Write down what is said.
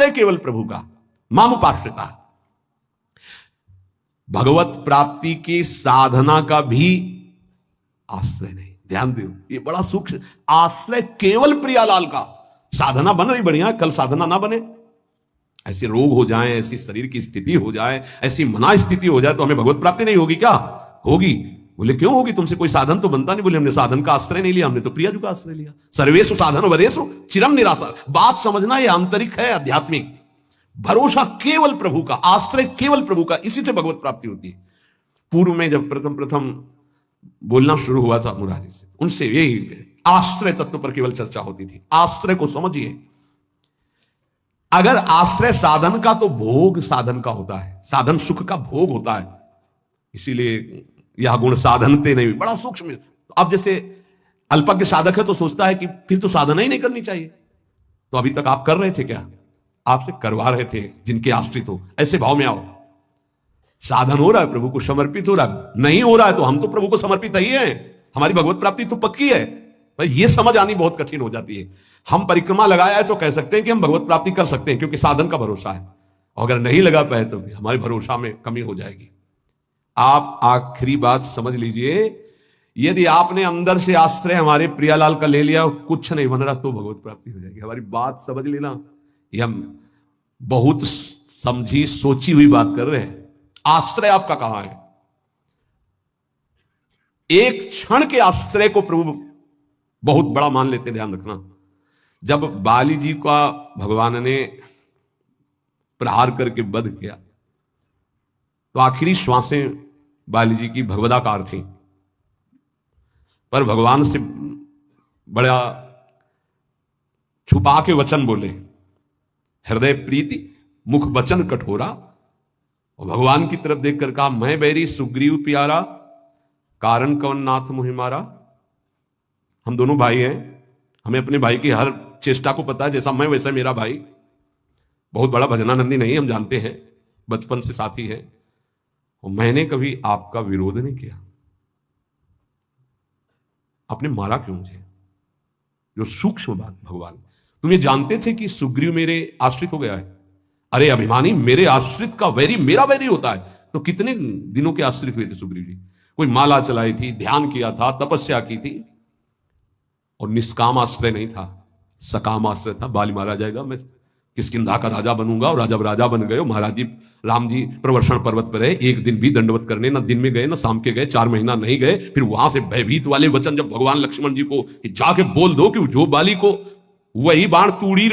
आश्रय केवल प्रभु का, मामुपाश्रिता। भगवत प्राप्ति की साधना का भी आश्रय नहीं। ध्यान दो, ये बड़ा सूक्ष्म। आश्रय केवल प्रियालाल का। साधना बन रही बढ़िया, कल साधना ना बने, ऐसे रोग हो जाए, ऐसी शरीर की स्थिति हो जाए, ऐसी मना स्थिति हो जाए तो हमें भगवत प्राप्ति नहीं होगी क्या? होगी। बोले क्यों होगी? तुमसे कोई साधन तो बनता नहीं। बोले हमने साधन का आश्रय नहीं लिया, हमने तो प्रियाजू का आश्रय लिया। सर्वेषु साधन वरेषु चिरम निराशा। बात समझना, ये आंतरिक है, आध्यात्मिक। भरोसा केवल प्रभु का, आश्रय केवल प्रभु का, इसी से भगवत प्राप्ति होती है। पूर्व में जब प्रथम बोलना शुरू हुआ था मुरारी से, उनसे यही आश्रय तत्व पर केवल चर्चा होती थी। आश्रय को समझिए। अगर आश्रय साधन का, तो भोग साधन का होता है। साधन सुख का भोग होता है, इसीलिए यह गुण साधनते नहीं। बड़ा सूक्ष्म। अब जैसे अल्पज्ञ साधक है तो सोचता है कि फिर तो साधना ही नहीं करनी चाहिए। तो अभी तक आप कर रहे थे क्या? आपसे करवा रहे थे जिनके आश्रित हो। ऐसे भाव में आओ। साधन हो रहा है, प्रभु को समर्पित हो रहा है। नहीं हो रहा है तो हम तो प्रभु को समर्पित ही हैं। हमारी भगवत प्राप्ति तो पक्की है। भाई ये समझ आनी बहुत कठिन हो जाती है। हम परिक्रमा लगाया है तो कह सकते हैं कि हम भगवत प्राप्ति कर सकते हैं, क्योंकि साधन का भरोसा है। और अगर नहीं लगा पाए तो हमारे भरोसा में कमी हो जाएगी। आप आखिरी बात समझ लीजिए, यदि आपने अंदर से आश्रय हमारे प्रियालाल का ले लिया और कुछ नहीं बन रहा तो भगवत प्राप्ति हो जाएगी। हमारी बात समझ लेना। ये हम बहुत समझी सोची हुई बात कर रहे हैं। आश्रय आपका कहां है? एक क्षण के आश्रय को प्रभु बहुत बड़ा मान लेते। ध्यान रखना, जब बाली जी का भगवान ने प्रहार करके वध किया तो आखिरी श्वासें बाली जी की भगवदाकार थी, पर भगवान से बड़ा छुपा के वचन बोले। हृदय प्रीति मुख वचन कठोरा। और भगवान की तरफ देखकर कहा, मैं बैरी सुग्रीव प्यारा, कारण कवन नाथ मुहि मारा। हम दोनों भाई हैं, हमें अपने भाई की हर चेष्टा को पता है। जैसा मैं वैसा मेरा भाई। बहुत बड़ा भजनानंदी नहीं, हम जानते हैं, बचपन से साथी है। और मैंने कभी आपका विरोध नहीं किया। आपने मारा क्यों मुझे? जो सूक्ष्म बात भगवान, तुम ये जानते थे कि सुग्रीव मेरे आश्रित हो गया है? अरे अभिमानी, मेरे आश्रित का वैरी मेरा वैरी होता है। तो कितने दिनों के आश्रित हुए थे सुग्रीव जी? कोई माला चलाई थी, ध्यान किया था, तपस्या की थी। और निष्काम आश्रय नहीं था, सकाम आश्रय था। बाली मारा जाएगा, मैं किष्किंधा का राजा बनूंगा। और जब राजा बन गए, महाराज जी राम जी प्रवर्षण पर्वत पर है, एक दिन भी दंडवत करने ना दिन में गए ना शाम के गए, 4 महीना नहीं गए। फिर वहां से भयभीत वाले वचन जब भगवान लक्ष्मण जी को जाके बोल दो कि जो बाली को वही बाण तूड़ी